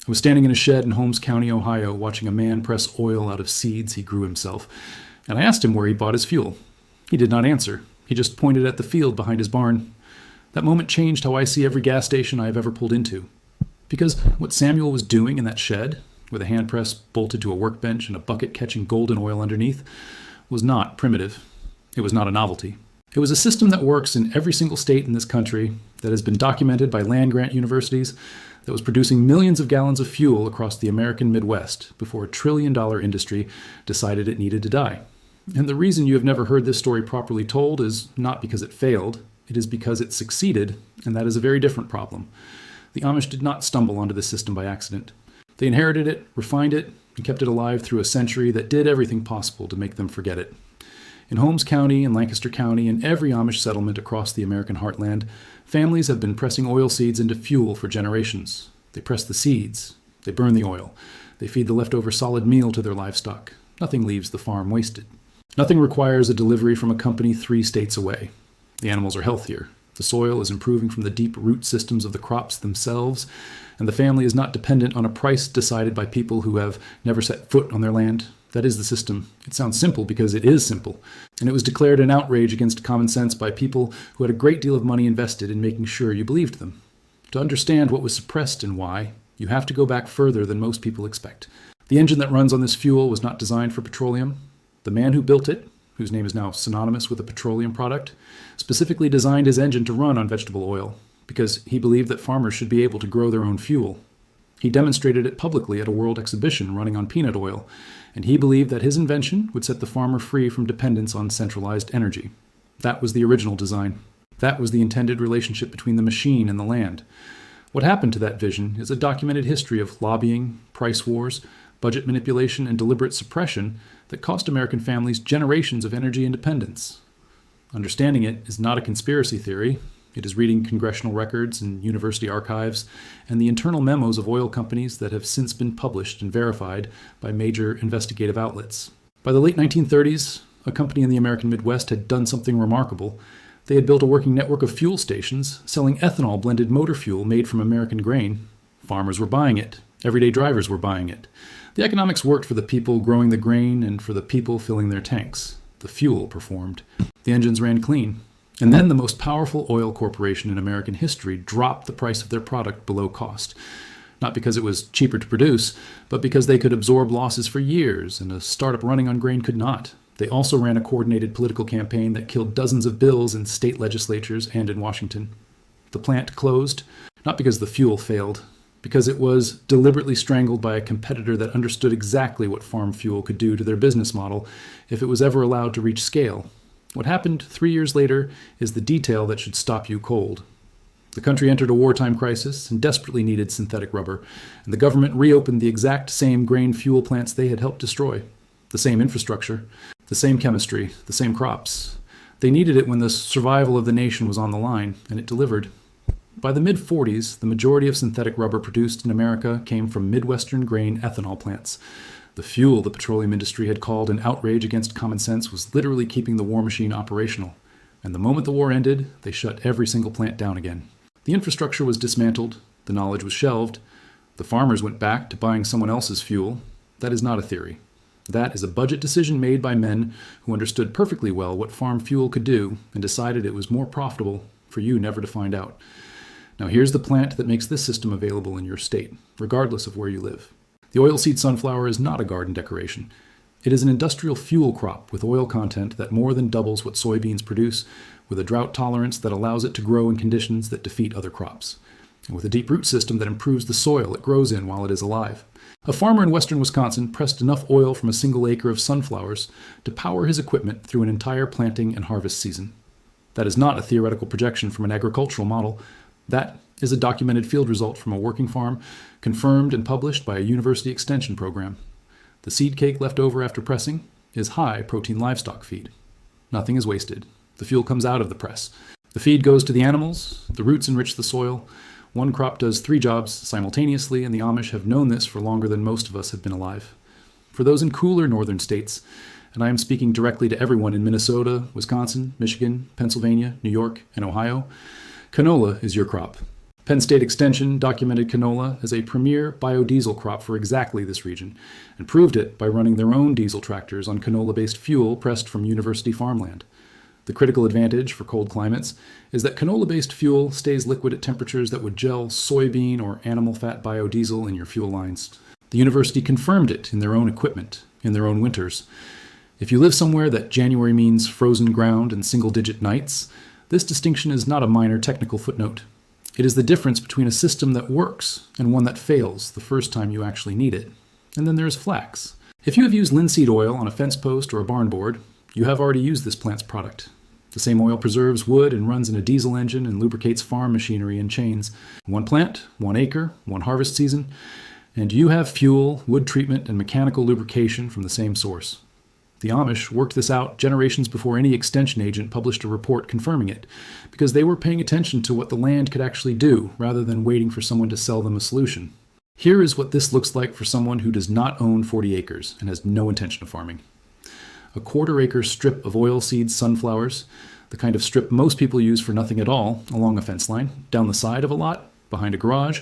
I was standing in a shed in Holmes County, Ohio, watching a man press oil out of seeds he grew himself, and I asked him where he bought his fuel. He did not answer. He just pointed at the field behind his barn. That moment changed how I see every gas station I have ever pulled into. Because what Samuel was doing in that shed, with a hand press bolted to a workbench and a bucket catching golden oil underneath, was not primitive. It was not a novelty. It was a system that works in every single state in this country, that has been documented by land-grant universities, that was producing millions of gallons of fuel across the American Midwest before a trillion-dollar industry decided it needed to die. And the reason you have never heard this story properly told is not because it failed, it is because it succeeded, and that is a very different problem. The Amish did not stumble onto this system by accident. They inherited it, refined it, and kept it alive through a century that did everything possible to make them forget it. In Holmes County and Lancaster County and every Amish settlement across the American heartland, families have been pressing oil seeds into fuel for generations. They press the seeds. They burn the oil. They feed the leftover solid meal to their livestock. Nothing leaves the farm wasted. Nothing requires a delivery from a company 3 states away. The animals are healthier. The soil is improving from the deep root systems of the crops themselves, and the family is not dependent on a price decided by people who have never set foot on their land. That is the system. It sounds simple because it is simple, and it was declared an outrage against common sense by people who had a great deal of money invested in making sure you believed them. To understand what was suppressed and why, you have to go back further than most people expect. The engine that runs on this fuel was not designed for petroleum. The man who built it, whose name is now synonymous with a petroleum product, specifically designed his engine to run on vegetable oil because he believed that farmers should be able to grow their own fuel. He demonstrated it publicly at a world exhibition running on peanut oil, and he believed that his invention would set the farmer free from dependence on centralized energy. That was the original design. That was the intended relationship between the machine and the land. What happened to that vision is a documented history of lobbying, price wars, budget manipulation, and deliberate suppression that cost American families generations of energy independence. Understanding it is not a conspiracy theory. It is reading congressional records and university archives and the internal memos of oil companies that have since been published and verified by major investigative outlets. By the late 1930s, a company in the American Midwest had done something remarkable. They had built a working network of fuel stations selling ethanol-blended motor fuel made from American grain. Farmers were buying it. Everyday drivers were buying it. The economics worked for the people growing the grain and for the people filling their tanks. The fuel performed. The engines ran clean. And then the most powerful oil corporation in American history dropped the price of their product below cost. Not because it was cheaper to produce, but because they could absorb losses for years, and a startup running on grain could not. They also ran a coordinated political campaign that killed dozens of bills in state legislatures and in Washington. The plant closed, not because the fuel failed, because it was deliberately strangled by a competitor that understood exactly what farm fuel could do to their business model if it was ever allowed to reach scale. What happened 3 years later is the detail that should stop you cold. The country entered a wartime crisis and desperately needed synthetic rubber, and the government reopened the exact same grain fuel plants they had helped destroy. The same infrastructure, the same chemistry, the same crops. They needed it when the survival of the nation was on the line, and it delivered. By the mid-40s, the majority of synthetic rubber produced in America came from Midwestern grain ethanol plants. The fuel the petroleum industry had called an outrage against common sense was literally keeping the war machine operational. And the moment the war ended, they shut every single plant down again. The infrastructure was dismantled, the knowledge was shelved, the farmers went back to buying someone else's fuel. That is not a theory. That is a budget decision made by men who understood perfectly well what farm fuel could do and decided it was more profitable for you never to find out. Now here's the plant that makes this system available in your state, regardless of where you live. The oilseed sunflower is not a garden decoration. It is an industrial fuel crop with oil content that more than doubles what soybeans produce, with a drought tolerance that allows it to grow in conditions that defeat other crops, and with a deep root system that improves the soil it grows in while it is alive. A farmer in western Wisconsin pressed enough oil from a single acre of sunflowers to power his equipment through an entire planting and harvest season. That is not a theoretical projection from an agricultural model. That is a documented field result from a working farm, confirmed and published by a university extension program. The seed cake left over after pressing is high-protein livestock feed. Nothing is wasted. The fuel comes out of the press. The feed goes to the animals, the roots enrich the soil. One crop does 3 jobs simultaneously, and the Amish have known this for longer than most of us have been alive. For those in cooler northern states, and I am speaking directly to everyone in Minnesota, Wisconsin, Michigan, Pennsylvania, New York, and Ohio, canola is your crop. Penn State Extension documented canola as a premier biodiesel crop for exactly this region, and proved it by running their own diesel tractors on canola-based fuel pressed from university farmland. The critical advantage for cold climates is that canola-based fuel stays liquid at temperatures that would gel soybean or animal fat biodiesel in your fuel lines. The university confirmed it in their own equipment, in their own winters. If you live somewhere that January means frozen ground and single-digit nights, this distinction is not a minor technical footnote. It is the difference between a system that works and one that fails the first time you actually need it. And then there's flax. If you have used linseed oil on a fence post or a barn board, you have already used this plant's product. The same oil preserves wood and runs in a diesel engine and lubricates farm machinery and chains. One plant, 1 acre, 1 harvest season, and you have fuel, wood treatment, and mechanical lubrication from the same source. The Amish worked this out generations before any extension agent published a report confirming it, because they were paying attention to what the land could actually do, rather than waiting for someone to sell them a solution. Here is what this looks like for someone who does not own 40 acres and has no intention of farming. A 1/4 acre strip of oilseed sunflowers, the kind of strip most people use for nothing at all, along a fence line, down the side of a lot, behind a garage,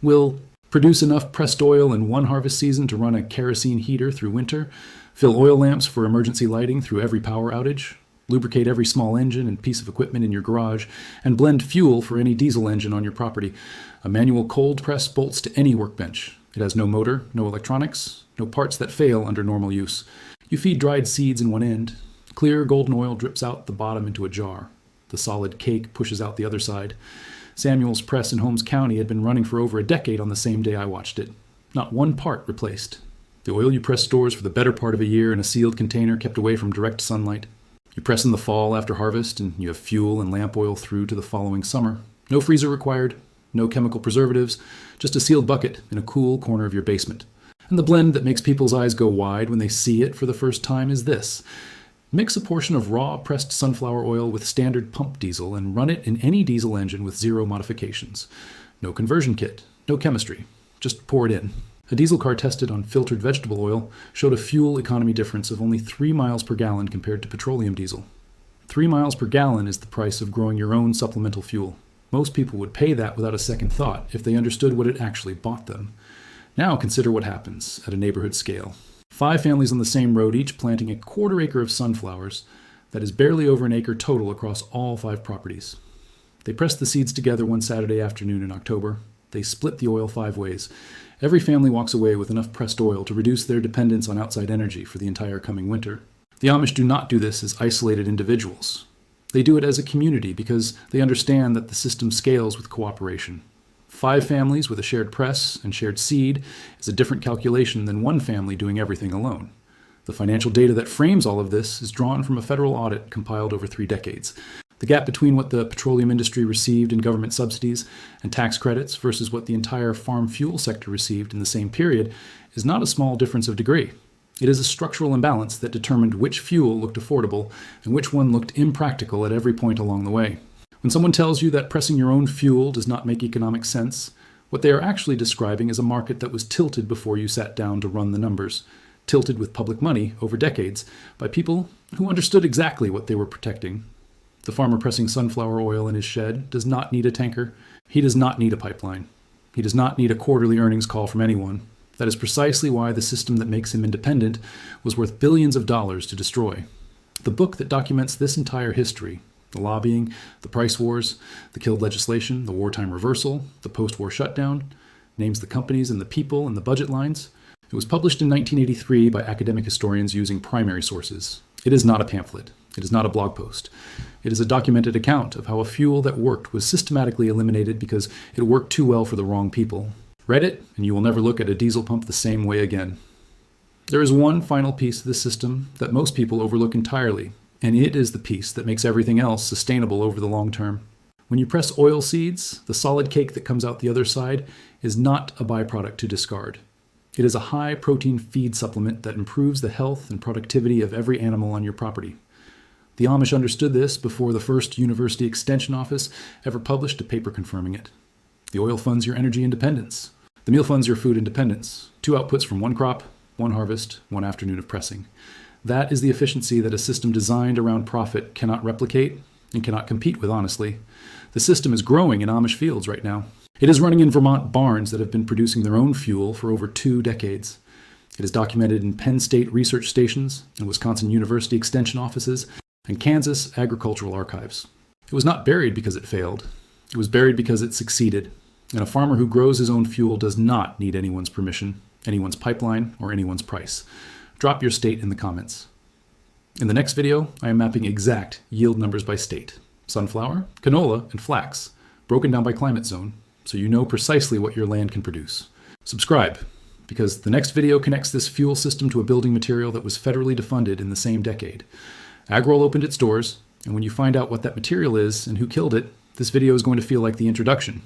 will produce enough pressed oil in one harvest season to run a kerosene heater through winter, fill oil lamps for emergency lighting through every power outage, lubricate every small engine and piece of equipment in your garage, and blend fuel for any diesel engine on your property. A manual cold press bolts to any workbench. It has no motor, no electronics, no parts that fail under normal use. You feed dried seeds in one end. Clear golden oil drips out the bottom into a jar. The solid cake pushes out the other side. Samuel's press in Holmes County had been running for over a decade on the same day I watched it. Not one part replaced. The oil you press stores for the better part of a year in a sealed container kept away from direct sunlight. You press in the fall after harvest, and you have fuel and lamp oil through to the following summer. No freezer required, no chemical preservatives, just a sealed bucket in a cool corner of your basement. And the blend that makes people's eyes go wide when they see it for the first time is this. Mix a portion of raw pressed sunflower oil with standard pump diesel and run it in any diesel engine with 0 modifications. No conversion kit, no chemistry. Just pour it in. A diesel car tested on filtered vegetable oil showed a fuel economy difference of only 3 miles per gallon compared to petroleum diesel. 3 miles per gallon is the price of growing your own supplemental fuel. Most people would pay that without a second thought if they understood what it actually bought them. Now consider what happens at a neighborhood scale. 5 families on the same road, each planting a 1/4 acre of sunflowers. That is barely over an acre total across all 5 properties. They press the seeds together one Saturday afternoon in October. They split the oil 5 ways. Every family walks away with enough pressed oil to reduce their dependence on outside energy for the entire coming winter. The Amish do not do this as isolated individuals. They do it as a community because they understand that the system scales with cooperation. 5 families with a shared press and shared seed is a different calculation than 1 family doing everything alone. The financial data that frames all of this is drawn from a federal audit compiled over 3 decades. The gap between what the petroleum industry received in government subsidies and tax credits versus what the entire farm fuel sector received in the same period is not a small difference of degree. It is a structural imbalance that determined which fuel looked affordable and which one looked impractical at every point along the way. When someone tells you that pressing your own fuel does not make economic sense, what they are actually describing is a market that was tilted before you sat down to run the numbers, tilted with public money over decades by people who understood exactly what they were protecting. The farmer pressing sunflower oil in his shed does not need a tanker. He does not need a pipeline. He does not need a quarterly earnings call from anyone. That is precisely why the system that makes him independent was worth billions of dollars to destroy. The book that documents this entire history, the lobbying, the price wars, the killed legislation, the wartime reversal, the post-war shutdown, names the companies and the people and the budget lines. It was published in 1983 by academic historians using primary sources. It is not a pamphlet. It is not a blog post. It is a documented account of how a fuel that worked was systematically eliminated because it worked too well for the wrong people. Read it, and you will never look at a diesel pump the same way again. There is one final piece of this system that most people overlook entirely, and it is the piece that makes everything else sustainable over the long term. When you press oil seeds, the solid cake that comes out the other side is not a byproduct to discard. It is a high-protein feed supplement that improves the health and productivity of every animal on your property. The Amish understood this before the first university extension office ever published a paper confirming it. The oil funds your energy independence. The meal funds your food independence. 2 outputs from 1 crop, 1 harvest, 1 afternoon of pressing. That is the efficiency that a system designed around profit cannot replicate and cannot compete with honestly. The system is growing in Amish fields right now. It is running in Vermont barns that have been producing their own fuel for over 2 decades. It is documented in Penn State research stations and Wisconsin University extension offices and Kansas agricultural archives. It was not buried because it failed. It was buried because it succeeded. And a farmer who grows his own fuel does not need anyone's permission, anyone's pipeline, or anyone's price. Drop your state in the comments. In the next video, I am mapping exact yield numbers by state: sunflower, canola, and flax, broken down by climate zone, so you know precisely what your land can produce. Subscribe, because the next video connects this fuel system to a building material that was federally defunded in the same decade. AgRoll opened its doors, and when you find out what that material is and who killed it, this video is going to feel like the introduction.